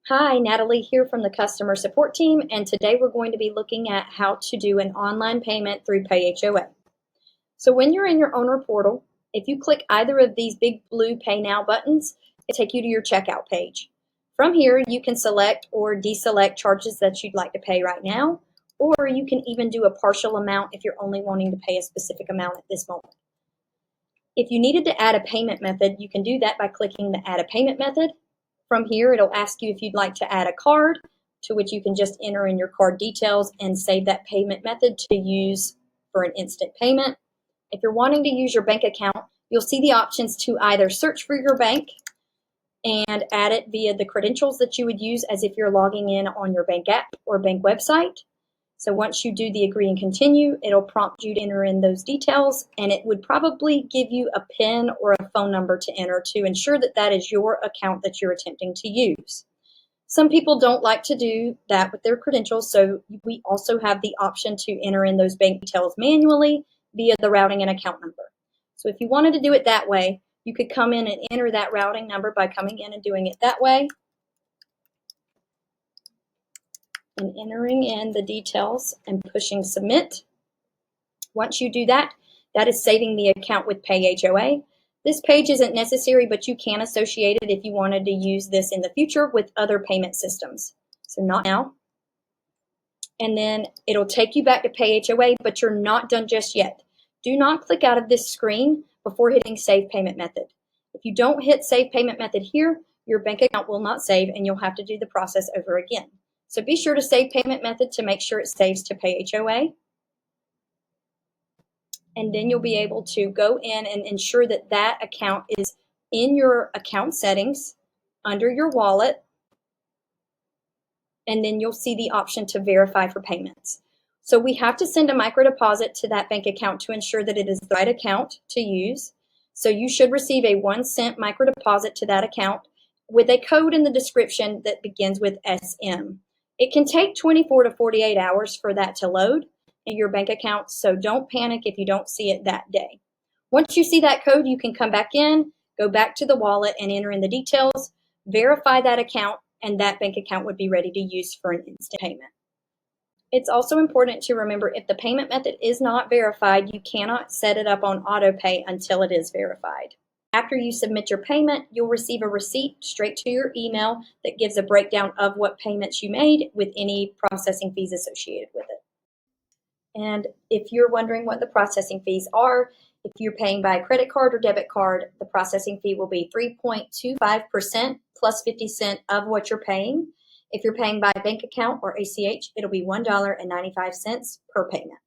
Hi, Natalie here from the customer support team, and today we're going to be looking at how to do an online payment through PayHOA. So when you're in your owner portal, if you click either of these big blue Pay Now buttons, it'll take you to your checkout page. From here, you can select or deselect charges that you'd like to pay right now, or you can even do a partial amount if you're only wanting to pay a specific amount at this moment. If you needed to add a payment method, you can do that by clicking the Add a Payment Method. From here, it'll ask you if you'd like to add a card, to which you can just enter in your card details and save that payment method to use for an instant payment. If you're wanting to use your bank account, you'll see the options to either search for your bank and add it via the credentials that you would use as if you're logging in on your bank app or bank website. So once you do the agree and continue, it'll prompt you to enter in those details, and it would probably give you a PIN or a phone number to enter to ensure that that is your account that you're attempting to use. Some people don't like to do that with their credentials, so we also have the option to enter in those bank details manually via the routing and account number. So if you wanted to do it that way, you could come in and enter that routing number by coming in and doing it that way, and entering in the details and pushing submit. Once you do that, that is saving the account with PayHOA. This page isn't necessary, but you can associate it if you wanted to use this in the future with other payment systems. So not now. And then it'll take you back to PayHOA, but you're not done just yet. Do not click out of this screen before hitting Save Payment Method. If you don't hit Save Payment Method here, your bank account will not save and you'll have to do the process over again. So be sure to save payment method to make sure it saves to PayHOA. And then you'll be able to go in and ensure that that account is in your account settings under your wallet. And then you'll see the option to verify for payments. So we have to send a micro deposit to that bank account to ensure that it is the right account to use. So you should receive a 1-cent micro deposit to that account with a code in the description that begins with SM. It can take 24 to 48 hours for that to load in your bank account, so don't panic if you don't see it that day. Once you see that code, you can come back in, go back to the wallet and enter in the details, verify that account, and that bank account would be ready to use for an instant payment. It's also important to remember if the payment method is not verified, you cannot set it up on auto pay until it is verified. After you submit your payment, you'll receive a receipt straight to your email that gives a breakdown of what payments you made with any processing fees associated with it. And if you're wondering what the processing fees are, if you're paying by credit card or debit card, the processing fee will be 3.25% plus 50 cents of what you're paying. If you're paying by bank account or ACH, it'll be $1.95 per payment.